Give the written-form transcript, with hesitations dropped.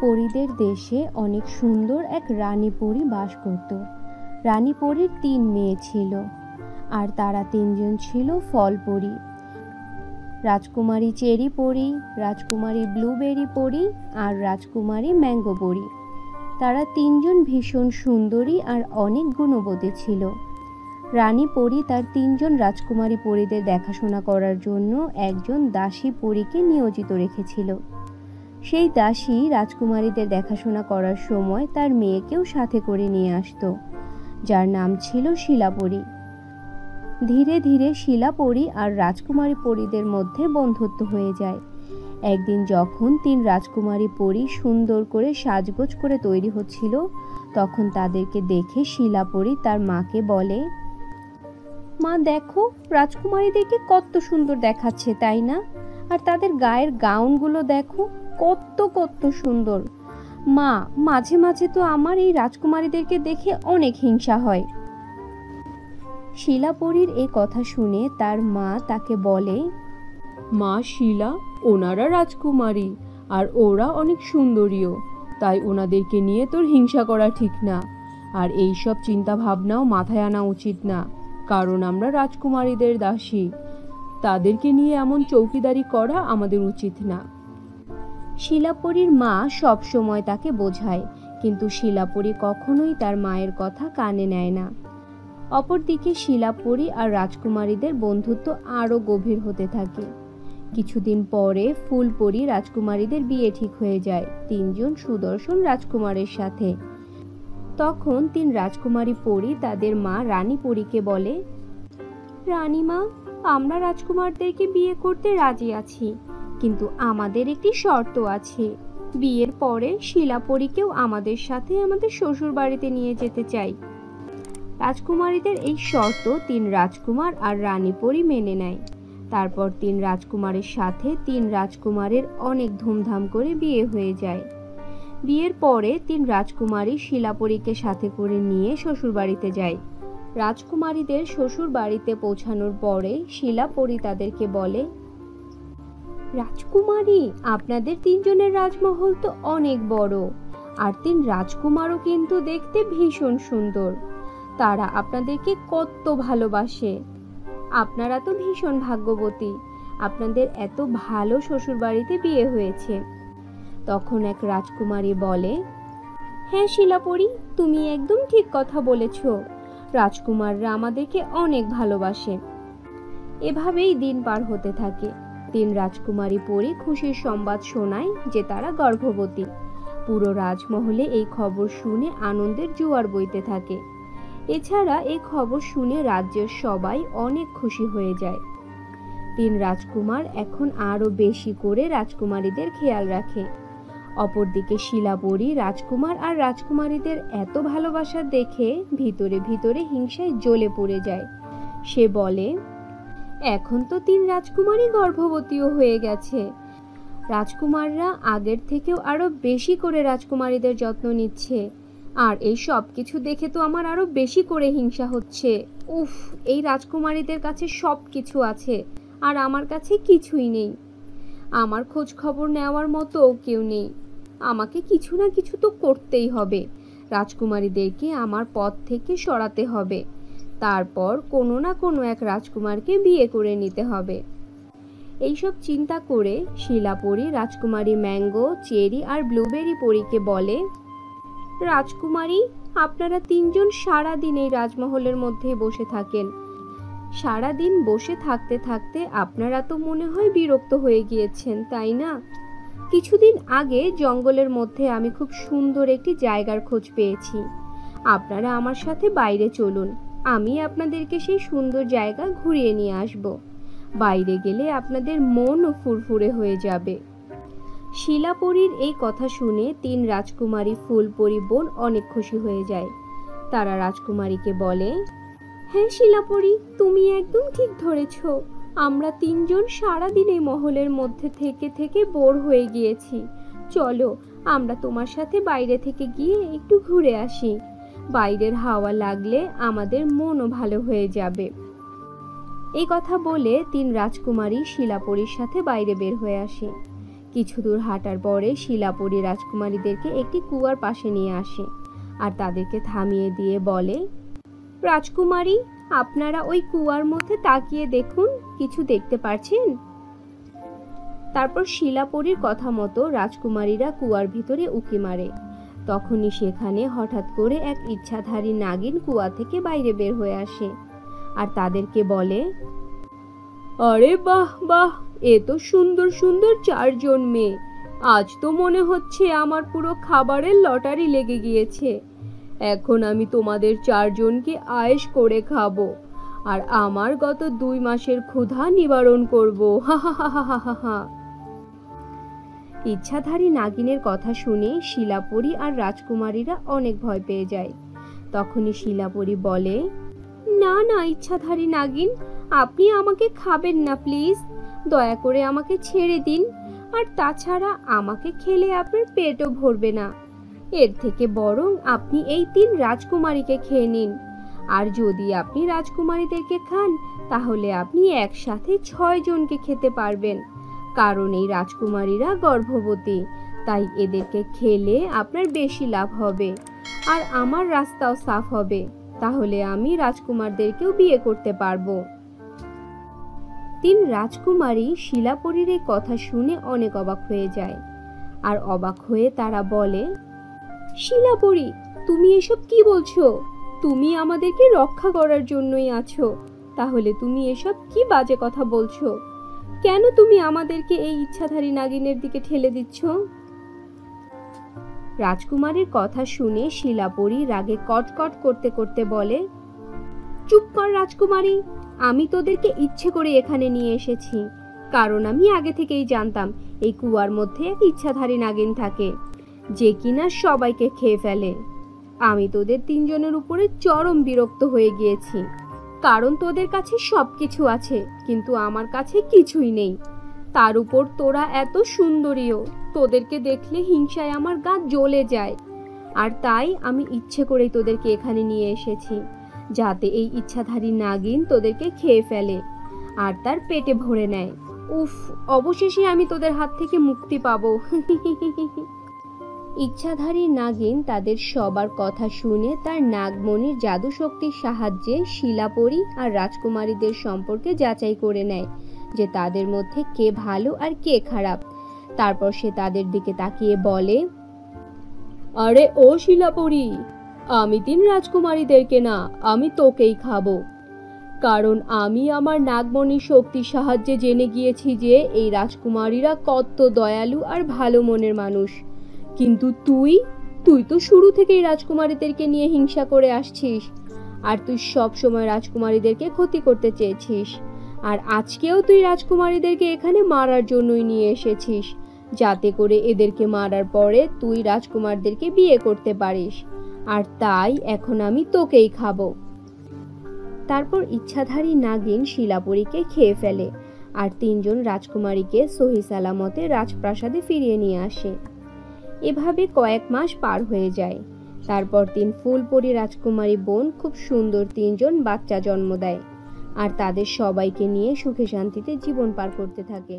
পরীদের দেশে অনেক সুন্দর এক রানী পরী বাস করত। রানী পরীর 3 মেয়ে ছিল, আর তারা 3 জন ছিল ফল পরী। রাজকুমারী চেরি পরী, রাজকুমারী ব্লুবেরি পরী আর রাজকুমারী ম্যাঙ্গো পরী। তারা 3 জন ভীষণ সুন্দরী আর অনেক গুণবতী ছিল। রানী পরী তার 3 জন রাজকুমারী পরীদের দেখাশোনা করার জন্য একজন দাসী পরীকে নিয়োজিত রেখেছিল। সেই দাসী রাজকুমারীদের দেখাশোনা করার সময় তার মেয়েকেও সাথে করে নিয়ে আসতো, যার নাম ছিল শিলাপরী। ধীরে ধীরে শিলাপরী আর রাজকুমারী পরীদের মধ্যে বন্ধুত্ব হয়ে যায়। একদিন যখন 3 রাজকুমারী পরী সুন্দর করে সাজগোজ করে তৈরি হচ্ছিল, তখন তাদেরকে দেখে শিলাপরী তার মাকে বলে, মা দেখো, রাজকুমারীদেরকে কত সুন্দর দেখাচ্ছে, তাই না? আর তাদের গায়ের গাউনগুলো দেখো, কত কত সুন্দর। মা, মাঝে মাঝে তো আমার এই রাজকুমারীদেরকে দেখে অনেক হিংসা হয়। শিলাপরীর এই কথা শুনে তার মা তাকে বলে, মা শিলা, ওনারা রাজকুমারী আর ওরা অনেক সুন্দরীও, তাই ওনাদেরকে নিয়ে তোর হিংসা করা ঠিক না। আর এই সব চিন্তা ভাবনাও মাথায় আনা উচিত না, কারণ আমরা রাজকুমারীদের দাসী। তাদেরকে নিয়ে এমন চৌকিদারি করা আমাদের উচিত না। শিলাপরীর মা সব সময় তাকে বোঝায়, কিন্তু শিলাপরী কখনোই তার মায়ের কথা কানে নেয় না। অপরদিকে শিলাপরী আর রাজকুমারীদের বন্ধুত্ব আরো গভীর হতে থাকে। কিছুদিন পরে ফুলপরী রাজকুমারীদের বিয়ে ঠিক হয়ে যায় 3 জন সুদর্শন রাজকুমারের সাথে। তখন 3 রাজকুমারী পরী তাদের মা রানী পরীকে বলে, রানীমা, আমরা রাজকুমারদেরকে বিয়ে করতে রাজি আছি, কিন্তু আমাদের একটি শর্ত আছে। বিয়ের পরে শিলাপরীকেও আমাদের সাথে আমাদের শ্বশুর বাড়িতে নিয়ে যেতে চাই। রাজকুমারীদের এই শর্ত 3 রাজকুমার আর রানী পরী মেনে নেয়। তারপর 3 রাজকুমারের সাথে 3 রাজকুমারের অনেক ধুমধাম করে বিয়ে হয়ে যায়। বিয়ের পরে 3 রাজকুমারী শিলাপরীকে সাথে করে নিয়ে শ্বশুর বাড়িতে যায়। রাজকুমারীদের শ্বশুর বাড়িতে পৌঁছানোর পরে শিলাপরী তাদেরকে বলে, রাজকুমারী, আপনাদের 3 জনের রাজমহল তো অনেক বড়, আর 3 রাজকুমারও কিন্তু দেখতে ভীষণ সুন্দর। তারা আপনাদেরকে কত ভালোবাসে। আপনারা তো ভীষণ ভাগ্যবতী, আপনাদের এত ভালো শ্বশুর বাড়িতে বিয়ে হয়েছে। তখন এক রাজকুমারী বলে, হ্যাঁ শিলাপরী, তুমি একদম ঠিক কথা বলেছ। রাজকুমাররা আমাদেরকে অনেক ভালোবাসে। এভাবেই দিন পার হতে থাকে। 3 রাজকুমারী পরী খুশির সংবাদ শোনায় যে তারা গর্ভবতী। পুরো রাজমহলে এই খবর শুনে আনন্দের জোয়ার বইতে থাকে। এছাড়া এই খবর শুনে রাজ্যের সবাই অনেক খুশি হয়ে যায়। 3 রাজকুমার এখন আরো বেশি করে রাজকুমারীদের খেয়াল রাখে। অপরদিকে শিলাপরী রাজকুমার আর রাজকুমারীদের এত ভালোবাসা দেখে ভিতরে ভিতরে হিংসায় জ্বলে পড়ে যায়। সে বলে, এখন তো 3 রাজকুমারী গর্ভবতীও হয়ে গেছে। রাজকুমাররা আগের থেকেও আরো বেশি করে রাজকুমারীদের যত্ন নিচ্ছে, আর এই সব কিছু দেখে তো আমার আরো বেশি করে হিংসা হচ্ছে। উফ, এই রাজকুমারীদের কাছে সব কিছু আছে আর আমার কাছে কিছুই নেই। আমার খোঁজ খবর নেওয়ার মতো কেউ নেই। আমাকে কিছু না কিছু তো করতেই হবে। রাজকুমারীদেরকে আমার পথ থেকে সরাতে হবে, তারপর কোনো না কোনো এক রাজকুমারকে বিয়ে করে নিতে হবে। এইসব চিন্তা করে শিলাপরী রাজকুমারী ম্যাঙ্গো, চেরি আর ব্লুবেরি পরীকে বলে, রাজকুমারী, আপনারা 3 জন সারাদিন এই রাজমহলের মধ্যে বসে থাকেন। সারাদিন বসে থাকতে থাকতে আপনারা তো মনে হয় বিরক্ত হয়ে গিয়েছেন, তাই না? কিছুদিন আগে জঙ্গলের মধ্যে আমি খুব সুন্দর একটি জায়গার খোঁজ পেয়েছি। আপনারা আমার সাথে বাইরে চলুন, আমি আপনাদেরকে সেই সুন্দর জায়গা ঘুরিয়ে নিয়ে আসব। বাইরে গেলে আপনাদের মনও ফুরফুরে হয়ে যাবে। শিলাপরীর এই কথা শুনে 3 রাজকুমারী ফুলপরী বোন অনেক খুশি হয়ে যায়। তারা রাজকুমারীকে বলে, হ্যাঁ শিলাপরী, তুমি একদম ঠিক ধরেছ। আমরা 3 জন সারাদিন এই মহলের মধ্যে থেকে থেকে বোর হয়ে গিয়েছি। চলো, আমরা তোমার সাথে বাইরে থেকে গিয়ে একটু ঘুরে আসি। বাইরের হাওয়া লাগলে আমাদের মনও ভালো হয়ে যাবে। এই কথা বলে 3 রাজকুমারী শিলাপরীর সাথে বাইরে বের হয়ে আসে। কিছু দূর হাঁটার পরে শিলাপরি রাজকুমারীদেরকে একটি কুয়ার পাশে নিয়ে আসে আর তাদেরকে থামিয়ে দিয়ে বলে, রাজকুমারী, আপনারা ওই কুয়ার মধ্যে তাকিয়ে দেখুন, কিছু দেখতে পাচ্ছেন? তারপর শিলাপরির কথা মতো রাজকুমারীরা কুয়ার ভিতরে উঁকি মারে। তখনই সেখানে হঠাৎ করে এক ইচ্ছাধারী নাগিন কুয়া থেকে বাইরে বের হয়ে আসে আর তাদেরকে বলে, আরে বাহ বাহ, এ তো সুন্দর সুন্দর 4 জন মেয়ে। আজ তো মনে হচ্ছে আমার পুরো খাবারের লটারি লেগে গিয়েছে। এখন আমি তোমাদের 4 জনকে আয়েশ করে খাবো আর আমার গত 2 মাসের ক্ষুধা নিবারণ করব। হা হা হা হা হা হা। ইচ্ছাধারী নাগিনের কথা শুনে শিলাপরি আর রাজকুমারীরা অনেক ভয় পেয়ে যায়। তখনই শিলাপরি বলে, না না ইচ্ছাধারী নাগিন, আপনি আমাকে খাবেন না প্লিজ, দয়া করে আমাকে ছেড়ে দিন। আর তাছাড়া আমাকে খেলে আপনার পেটও ভরবে না, এর থেকে বরং আপনি এই 3 রাজকুমারীকে খেয়ে নিন। আর যদি আপনি রাজকুমারীদেরকে খান তাহলে আপনি একসাথে 6 জনকে খেতে পারবেন, কারণ এই রাজকুমারীরা গর্ভবতী, তাই এদেরকে খেলে আপনার বেশি লাভ হবে আর আমার রাস্তাও সাফ হবে। তাহলে আমি রাজকুমারদেরকেও বিয়ে করতে পারবো। 3 রাজকুমারী শিলাপরির এই কথা শুনে অনেক অবাক হয়ে যায় আর অবাক হয়ে তারা বলে, শিলাপরি, তুমি এসব কি বলছো? তুমি আমাদেরকে রক্ষা করার জন্যই আছো, তাহলে তুমি এসব কি বাজে কথা বলছো? কেন তুমি আমাদেরকে এই ইচ্ছাধারী নাগিনের দিকে ঠেলে দিচ্ছ? রাজকুমারীর কথা শুনে শিলাপরি রাগে কটকট করতে করতে বলে, চুপ কর রাজকুমারী, আমি তোদেরকে ইচ্ছে করে এখানে নিয়ে এসেছি, কারণ আমি আগে থেকেই জানতাম এই কুয়ার মধ্যে এক ইচ্ছাধারী নাগিন থাকে যে কিনা সবাইকে খেয়ে ফেলে। আমি তোদের 3 জনের উপরে চরম বিরক্ত হয়ে গিয়েছি, কারণ তোদের কাছে সবকিছু আছে কিন্তু আমার কাছে কিছুই নেই। তার উপর তোরা এত সুন্দরীও, তোদেরকে দেখলে হিংসায় আমার গা জ্বলে যায়। আর তাই আমি ইচ্ছে করেই তোদেরকে এখানে নিয়ে এসেছি, যাতে এই ইচ্ছাধারী নাগিন তোদেরকে খেয়ে ফেলে আর তার পেটে ভরে নেয়। উফ, অবশেষে আমি তোদের হাত থেকে মুক্তি পাবো। ইচ্ছাধারী নাগিন তাদের সবার কথা শুনে তার নাগমণির জাদু শক্তির সাহায্যে শিলাপরি আর রাজকুমারীদের সম্পর্কে যাচাই করে নেয় যে তাদের মধ্যে কে ভালো আর কে খারাপ। তারপর সে তাদের দিকে তাকিয়ে বলে, আরে ও শিলাপরি, আমি 3 রাজকুমারীদেরকে না, আমি তোকেই খাবো। কারণ আমি আমার নাগমণির শক্তির সাহায্যে জেনে গিয়েছি যে এই রাজকুমারীরা কত দয়ালু আর ভালো মনের মানুষ। কিন্তু তুই তো শুরু থেকেই রাজকুমারীদেরকে নিয়ে হিংসা করে আসছিস আর তুই সব সময় রাজকুমারীদেরকে ক্ষতি করতে চেয়েছিস। আর আজকেও তুই রাজকুমারীদেরকে এখানে মারার জন্যই নিয়ে এসেছিস, যাতে করে এদেরকে মারার পরে তুই রাজকুমারদেরকে বিয়ে করতে পারিস। আর তাই এখন আমি তোকেই খাবো। তারপর ইচ্ছাধারী নাগিন শিলাপরিকে খেয়ে ফেলে আর 3 জন রাজকুমারীকে সহি সালামতে রাজপ্রাসাদে ফিরিয়ে নিয়ে আসে। এভাবে কয়েক মাস পার হয়ে যায়। তারপর 3 ফুলপরি রাজকুমারী বোন খুব সুন্দর 3 জন বাচ্চা জন্ম দেয় আর তাদের সবাইকে নিয়ে সুখে শান্তিতে জীবন পার করতে থাকে।